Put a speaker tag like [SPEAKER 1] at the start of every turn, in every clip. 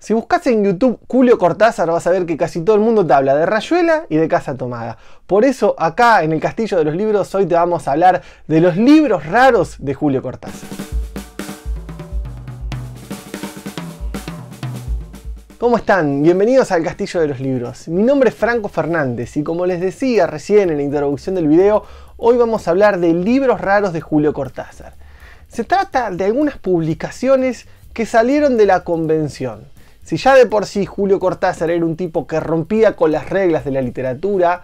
[SPEAKER 1] Si buscas en YouTube Julio Cortázar vas a ver que casi todo el mundo te habla de Rayuela y de Casa Tomada. Por eso acá en el Castillo de los Libros hoy te vamos a hablar de los libros raros de Julio Cortázar. ¿Cómo están? Bienvenidos al Castillo de los Libros. Mi nombre es Franco Fernández y como les decía recién en la introducción del video, hoy vamos a hablar de libros raros de Julio Cortázar. Se trata de algunas publicaciones que salieron de la convención. Si ya de por sí Julio Cortázar era un tipo que rompía con las reglas de la literatura,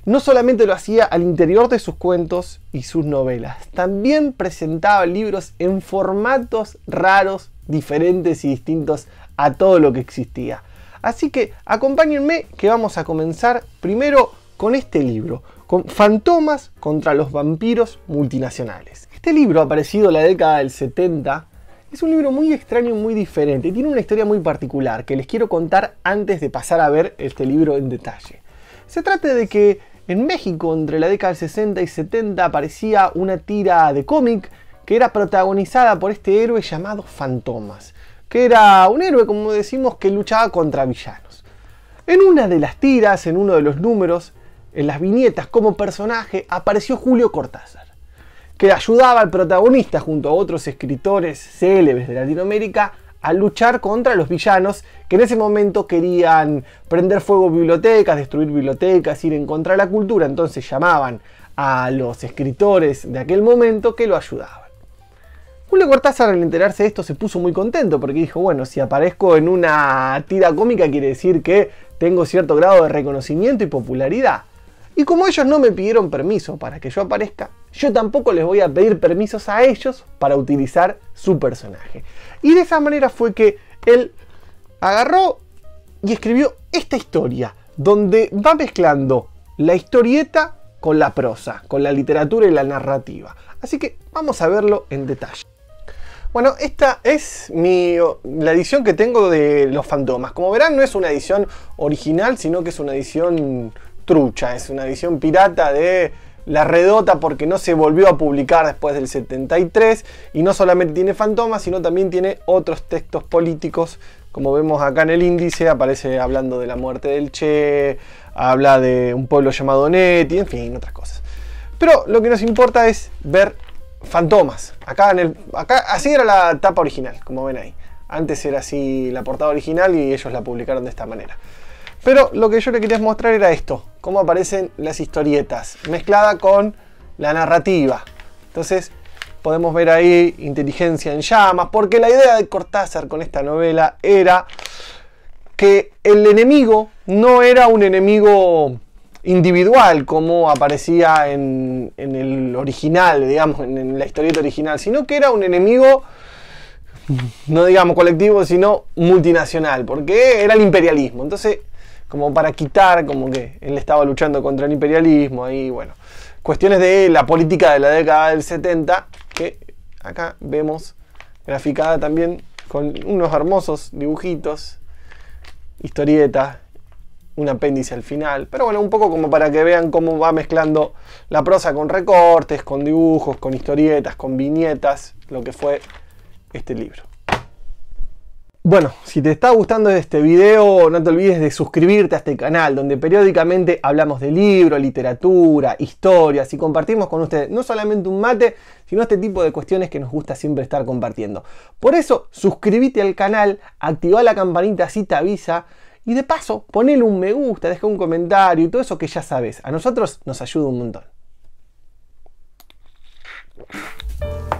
[SPEAKER 1] no solamente lo hacía al interior de sus cuentos y sus novelas, también presentaba libros en formatos raros, diferentes y distintos a todo lo que existía. Así que acompáñenme que vamos a comenzar primero con este libro, con Fantomas contra los vampiros multinacionales. Este libro, aparecido en la década del 70, es un libro muy extraño y muy diferente. Tiene una historia muy particular que les quiero contar antes de pasar a ver este libro en detalle. Se trata de que en México, entre la década del 60 y 70, aparecía una tira de cómic que era protagonizada por este héroe llamado Fantomas, que era un héroe, como decimos, que luchaba contra villanos. En una de las tiras, en uno de los números, en las viñetas como personaje, apareció Julio Cortázar, que ayudaba al protagonista junto a otros escritores célebres de Latinoamérica a luchar contra los villanos que en ese momento querían prender fuego bibliotecas, destruir bibliotecas, ir en contra de la cultura. Entonces llamaban a los escritores de aquel momento que lo ayudaban. Julio Cortázar, al enterarse de esto, se puso muy contento porque dijo, bueno, si aparezco en una tira cómica quiere decir que tengo cierto grado de reconocimiento y popularidad. Y como ellos no me pidieron permiso para que yo aparezca, yo tampoco les voy a pedir permisos a ellos para utilizar su personaje. Y de esa manera fue que él agarró y escribió esta historia, donde va mezclando la historieta con la prosa, con la literatura y la narrativa. Así que vamos a verlo en detalle. Bueno, esta es la edición que tengo de Los Fantomas. Como verán, no es una edición original, sino que es una edición trucha, es una edición pirata de La Redota porque no se volvió a publicar después del 73 y no solamente tiene Fantomas, sino también tiene otros textos políticos. Como vemos acá en el índice, aparece hablando de la muerte del Che, habla de un pueblo llamado Neti, en fin, otras cosas. Pero lo que nos importa es ver Fantomas. Acá así era la tapa original, como ven ahí. Antes era así la portada original y ellos la publicaron de esta manera. Pero lo que yo le quería mostrar era esto, cómo aparecen las historietas, mezclada con la narrativa. Entonces podemos ver ahí Inteligencia en Llamas, porque la idea de Cortázar con esta novela era que el enemigo no era un enemigo individual como aparecía en el original, digamos, en la historieta original, sino que era un enemigo, no digamos colectivo, sino multinacional, porque era el imperialismo. Entonces, como para quitar, como que él estaba luchando contra el imperialismo, ahí, bueno, cuestiones de la política de la década del 70, que acá vemos graficada también con unos hermosos dibujitos, historietas, un apéndice al final, pero bueno, un poco como para que vean cómo va mezclando la prosa con recortes, con dibujos, con historietas, con viñetas, lo que fue este libro. Bueno, si te está gustando este video, no te olvides de suscribirte a este canal, donde periódicamente hablamos de libros, literatura, historias y compartimos con ustedes no solamente un mate, sino este tipo de cuestiones que nos gusta siempre estar compartiendo. Por eso, suscríbete al canal, activa la campanita así te avisa y de paso, ponele un me gusta, deja un comentario y todo eso que ya sabes. A nosotros nos ayuda un montón.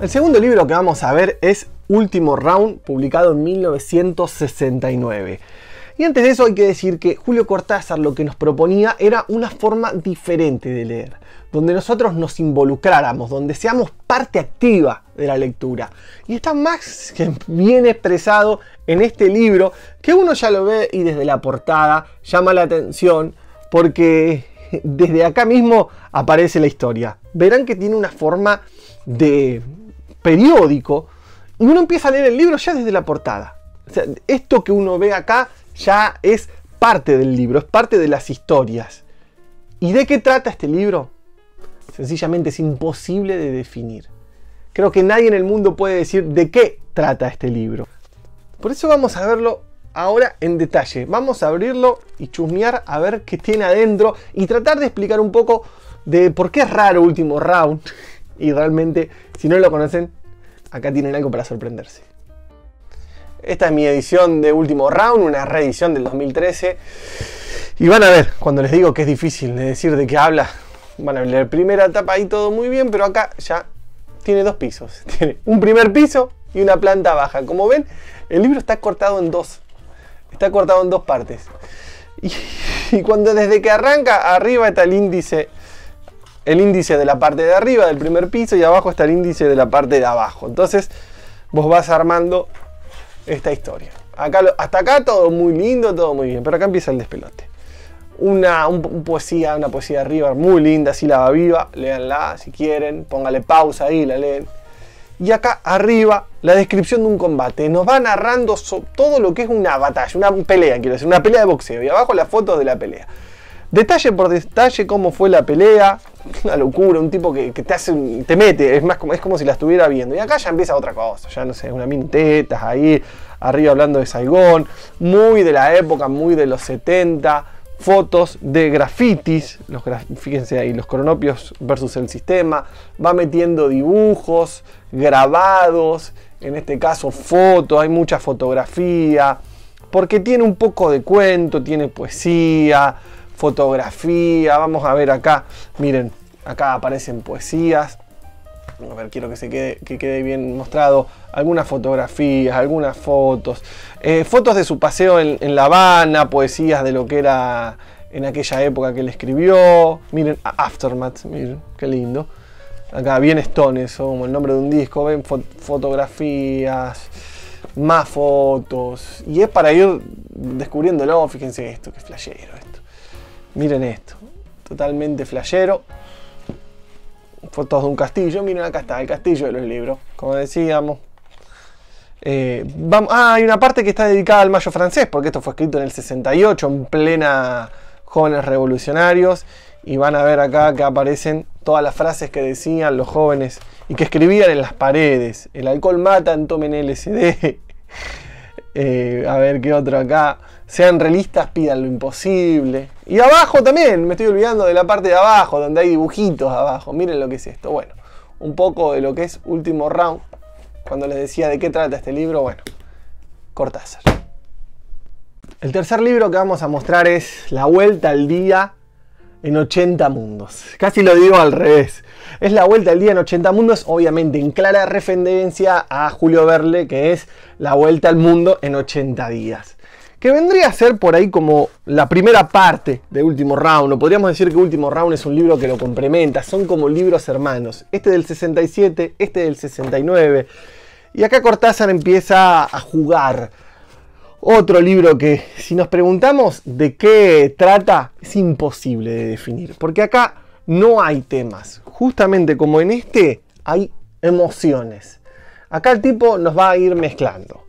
[SPEAKER 1] El segundo libro que vamos a ver es Último Round, publicado en 1969. Y antes de eso hay que decir que Julio Cortázar lo que nos proponía era una forma diferente de leer, donde nosotros nos involucráramos, donde seamos parte activa de la lectura. Y está más que bien expresado en este libro, que uno ya lo ve y desde la portada llama la atención, porque desde acá mismo aparece la historia. Verán que tiene una forma de periódico y uno empieza a leer el libro ya desde la portada. O sea, esto que uno ve acá ya es parte del libro, es parte de las historias. ¿Y de qué trata este libro? Sencillamente es imposible de definir. Creo que nadie en el mundo puede decir de qué trata este libro. Por eso vamos a verlo ahora en detalle. Vamos a abrirlo y chusmear a ver qué tiene adentro y tratar de explicar un poco de por qué es raro Último Round. Y realmente, si no lo conocen, acá tienen algo para sorprenderse. Esta es mi edición de Último Round, una reedición del 2013. Y van a ver, cuando les digo que es difícil de decir de qué habla, van a ver la primera etapa ahí todo muy bien, pero acá ya tiene dos pisos. Tiene un primer piso y una planta baja. Como ven, el libro está cortado en dos. Está cortado en dos partes. Y cuando desde que arranca, arriba está el índice de la parte de arriba del primer piso y abajo está el índice de la parte de abajo. Entonces vos vas armando esta historia. Hasta acá todo muy lindo, todo muy bien, pero acá empieza el despelote. Una poesía arriba muy linda, sílaba viva, léanla si quieren, póngale pausa ahí, la leen. Y acá arriba la descripción de un combate, nos va narrando todo lo que es una batalla, una pelea, quiero decir, una pelea de boxeo, y abajo las fotos de la pelea. Detalle por detalle cómo fue la pelea, una locura, un tipo que te mete, es como si la estuviera viendo. Y acá ya empieza otra cosa, ya no sé, una mintetas ahí, arriba hablando de Saigón, muy de la época, muy de los 70, fotos de grafitis, fíjense ahí, los cronopios versus el sistema, va metiendo dibujos, grabados, en este caso fotos, hay mucha fotografía, porque tiene un poco de cuento, tiene poesía, fotografía. Vamos a ver acá, miren, acá aparecen poesías. A ver, quiero que quede bien mostrado algunas fotografías, algunas fotos, fotos de su paseo en La Habana, poesías de lo que era en aquella época que él escribió. Miren, Aftermath, miren, qué lindo. Acá bien Stone, eso como el nombre de un disco. Ven fotografías, más fotos, y es para ir descubriéndolo. Fíjense esto, qué flashero esto. Miren esto, totalmente flashero. Fotos de un castillo, miren acá está, el castillo de los libros, como decíamos. Hay una parte que está dedicada al Mayo francés, porque esto fue escrito en el 68, en plena Jóvenes Revolucionarios, y van a ver acá que aparecen todas las frases que decían los jóvenes y que escribían en las paredes. El alcohol matan, tomen LSD. A ver qué otro acá. Sean realistas, pidan lo imposible. Y abajo también, me estoy olvidando de la parte de abajo, donde hay dibujitos abajo. Miren lo que es esto. Bueno, un poco de lo que es Último Round. Cuando les decía de qué trata este libro, bueno, Cortázar. El tercer libro que vamos a mostrar es La Vuelta al Día en 80 Mundos. Casi lo digo al revés. Es La Vuelta al Día en 80 Mundos, obviamente en clara referencia a Julio Verne, que es La Vuelta al Mundo en 80 días. Que vendría a ser por ahí como la primera parte de Último Round. O podríamos decir que Último Round es un libro que lo complementa. Son como libros hermanos. Este del 67, este del 69. Y acá Cortázar empieza a jugar. Otro libro que, si nos preguntamos de qué trata, es imposible de definir. Porque acá no hay temas. Justamente como en este, hay emociones. Acá el tipo nos va a ir mezclando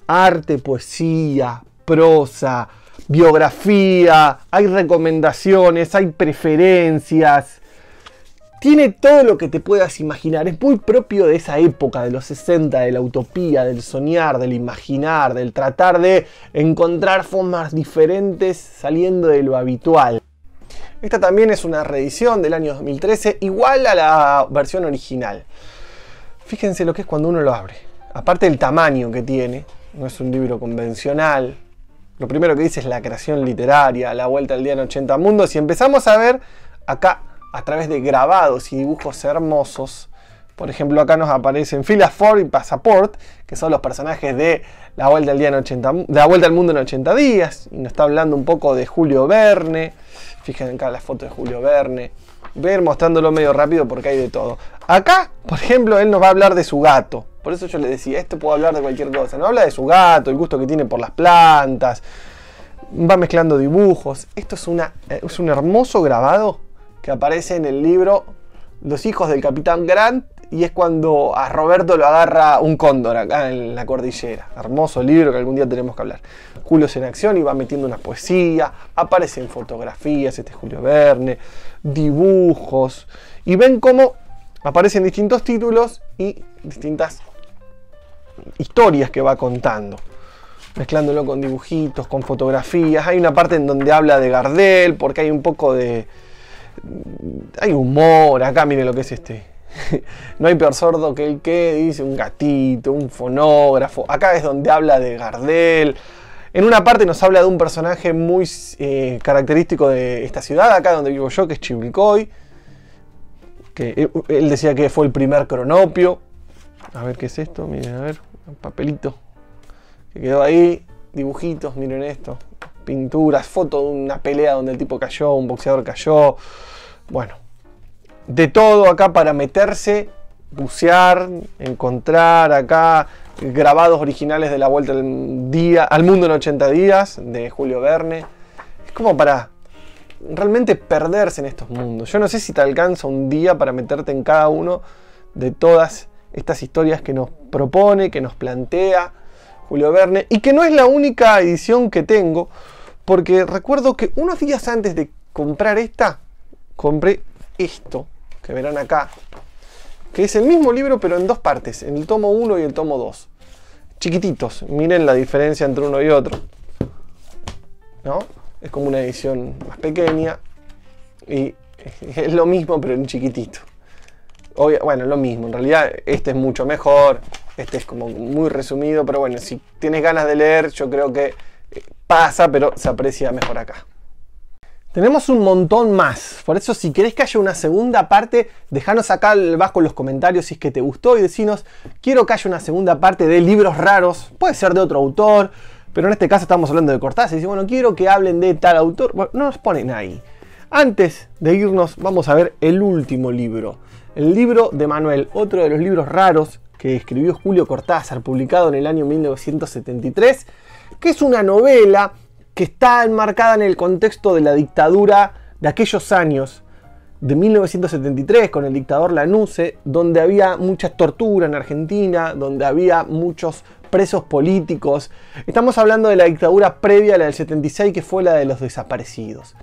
[SPEAKER 1] arte, poesía, prosa, biografía, hay recomendaciones, hay preferencias. Tiene todo lo que te puedas imaginar. Es muy propio de esa época, de los 60, de la utopía, del soñar, del imaginar, del tratar de encontrar formas diferentes saliendo de lo habitual. Esta también es una reedición del año 2013, igual a la versión original. Fíjense lo que es cuando uno lo abre. Aparte del tamaño que tiene, no es un libro convencional. Lo primero que dice es la creación literaria, La Vuelta al Día en 80 Mundos. Y empezamos a ver acá, a través de grabados y dibujos hermosos. Por ejemplo, acá nos aparecen Phileas Fogg y Passport, que son los personajes de La Vuelta al Mundo en 80 días. Y nos está hablando un poco de Julio Verne. Fíjense acá la foto de Julio Verne. Voy a ir mostrándolo medio rápido porque hay de todo. Acá, por ejemplo, él nos va a hablar de su gato. Por eso yo le decía, esto puedo hablar de cualquier cosa. Nos habla de su gato, el gusto que tiene por las plantas. Va mezclando dibujos. Esto es un hermoso grabado que aparece en el libro Los hijos del Capitán Grant. Y es cuando a Roberto lo agarra un cóndor acá en la cordillera. Hermoso libro que algún día tenemos que hablar. Julio en acción y va metiendo una poesía. Aparecen fotografías, este es Julio Verne. Dibujos. Y ven cómo aparecen distintos títulos y distintas historias que va contando. mezclándolo con dibujitos, con fotografías. Hay una parte en donde habla de Gardel, porque hay un poco de... hay humor. Acá miren lo que es este. No hay peor sordo que el que dice un gatito, un fonógrafo. Acá es donde habla de Gardel. En una parte nos habla de un personaje muy característico de esta ciudad, acá donde vivo yo, que es Chivilcoy. Que él decía que fue el primer cronopio. A ver qué es esto, miren, a ver, un papelito que quedó ahí, dibujitos, miren esto, pinturas, foto de una pelea donde el tipo cayó, un boxeador cayó. Bueno, de todo acá para meterse, bucear, encontrar acá grabados originales de La Vuelta al Mundo en 80 días, de Julio Verne. Es como para realmente perderse en estos mundos. Yo no sé si te alcanza un día para meterte en cada uno de todas estas historias que nos propone, que nos plantea Julio Verne, y que no es la única edición que tengo, porque recuerdo que unos días antes de comprar esta, compré esto, que verán acá, que es el mismo libro pero en dos partes, en el tomo 1 y el tomo 2. Chiquititos, miren la diferencia entre uno y otro, ¿no? Es como una edición más pequeña y es lo mismo pero en chiquitito. Bueno, lo mismo, en realidad este es mucho mejor, este es como muy resumido, pero bueno, si tienes ganas de leer, yo creo que pasa, pero se aprecia mejor acá. Tenemos un montón más, por eso si querés que haya una segunda parte, dejanos acá abajo en los comentarios si es que te gustó y decinos, quiero que haya una segunda parte de libros raros, puede ser de otro autor, pero en este caso estamos hablando de Cortázar, y dice, bueno, quiero que hablen de tal autor, bueno, no nos ponen ahí. Antes de irnos, vamos a ver el último libro, el libro de Manuel, otro de los libros raros que escribió Julio Cortázar, publicado en el año 1973, que es una novela que está enmarcada en el contexto de la dictadura de aquellos años, de 1973, con el dictador Lanusse, donde había mucha tortura en Argentina, donde había muchos presos políticos. Estamos hablando de la dictadura previa a la del 76, que fue la de los desaparecidos.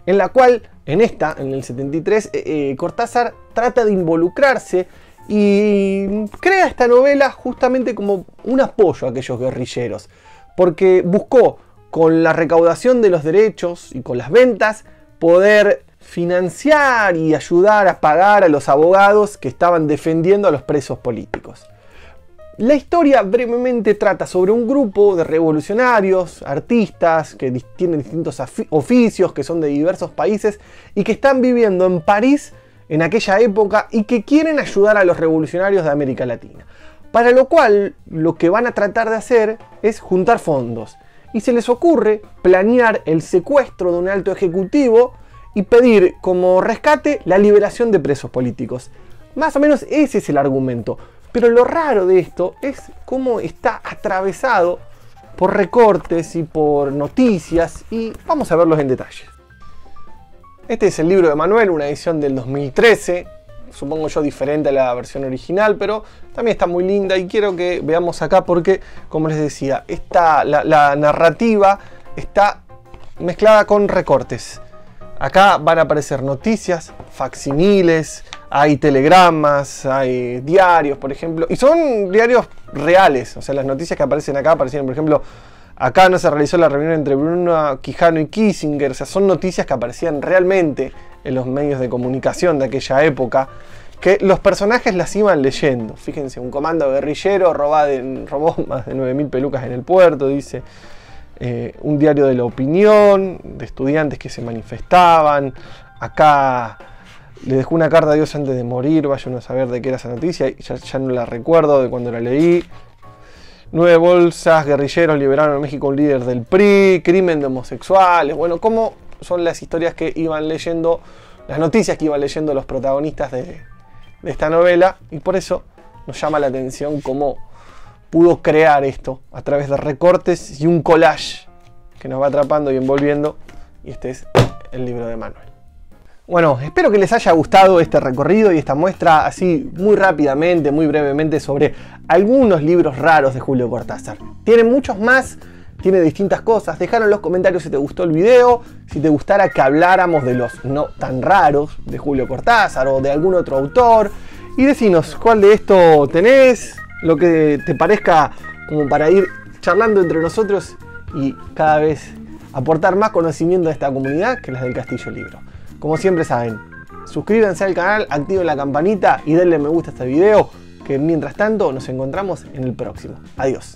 [SPEAKER 1] En la cual, en el 73, Cortázar trata de involucrarse y crea esta novela justamente como un apoyo a aquellos guerrilleros, porque buscó, con la recaudación de los derechos y con las ventas, poder financiar y ayudar a pagar a los abogados que estaban defendiendo a los presos políticos. La historia brevemente trata sobre un grupo de revolucionarios, artistas que tienen distintos oficios, que son de diversos países y que están viviendo en París en aquella época y que quieren ayudar a los revolucionarios de América Latina. Para lo cual, lo que van a tratar de hacer es juntar fondos. Y se les ocurre planear el secuestro de un alto ejecutivo y pedir como rescate la liberación de presos políticos. Más o menos ese es el argumento. Pero lo raro de esto es cómo está atravesado por recortes y por noticias, y vamos a verlos en detalle. Este es el libro de Manuel, una edición del 2013, supongo yo diferente a la versión original, pero también está muy linda y quiero que veamos acá porque, como les decía, la narrativa está mezclada con recortes. Acá van a aparecer noticias, facsimiles, hay telegramas, hay diarios, por ejemplo, y son diarios reales. O sea, las noticias que aparecen acá aparecieron, por ejemplo, acá no se realizó la reunión entre Bruno Quijano y Kissinger. O sea, son noticias que aparecían realmente en los medios de comunicación de aquella época, que los personajes las iban leyendo. Fíjense, un comando guerrillero robó más de 9.000 pelucas en el puerto, dice. Un diario de la opinión, de estudiantes que se manifestaban. Acá le dejó una carta a Dios antes de morir, vayan a saber de qué era esa noticia, ya no la recuerdo de cuando la leí. 9 bolsas, guerrilleros liberaron en México un líder del PRI, crimen de homosexuales. Bueno, cómo son las historias que iban leyendo, las noticias que iban leyendo los protagonistas de esta novela, y por eso nos llama la atención cómo pudo crear esto a través de recortes y un collage que nos va atrapando y envolviendo, y este es el libro de Manuel. Bueno, espero que les haya gustado este recorrido y esta muestra así muy rápidamente, muy brevemente sobre algunos libros raros de Julio Cortázar. Tiene muchos más, tiene distintas cosas. Dejaron en los comentarios si te gustó el video, si te gustara que habláramos de los no tan raros de Julio Cortázar o de algún otro autor. Y decinos cuál de esto tenés, lo que te parezca como para ir charlando entre nosotros y cada vez aportar más conocimiento a esta comunidad que las del Castillo Libro. Como siempre saben, suscríbanse al canal, activen la campanita y denle me gusta a este video, que mientras tanto nos encontramos en el próximo. Adiós.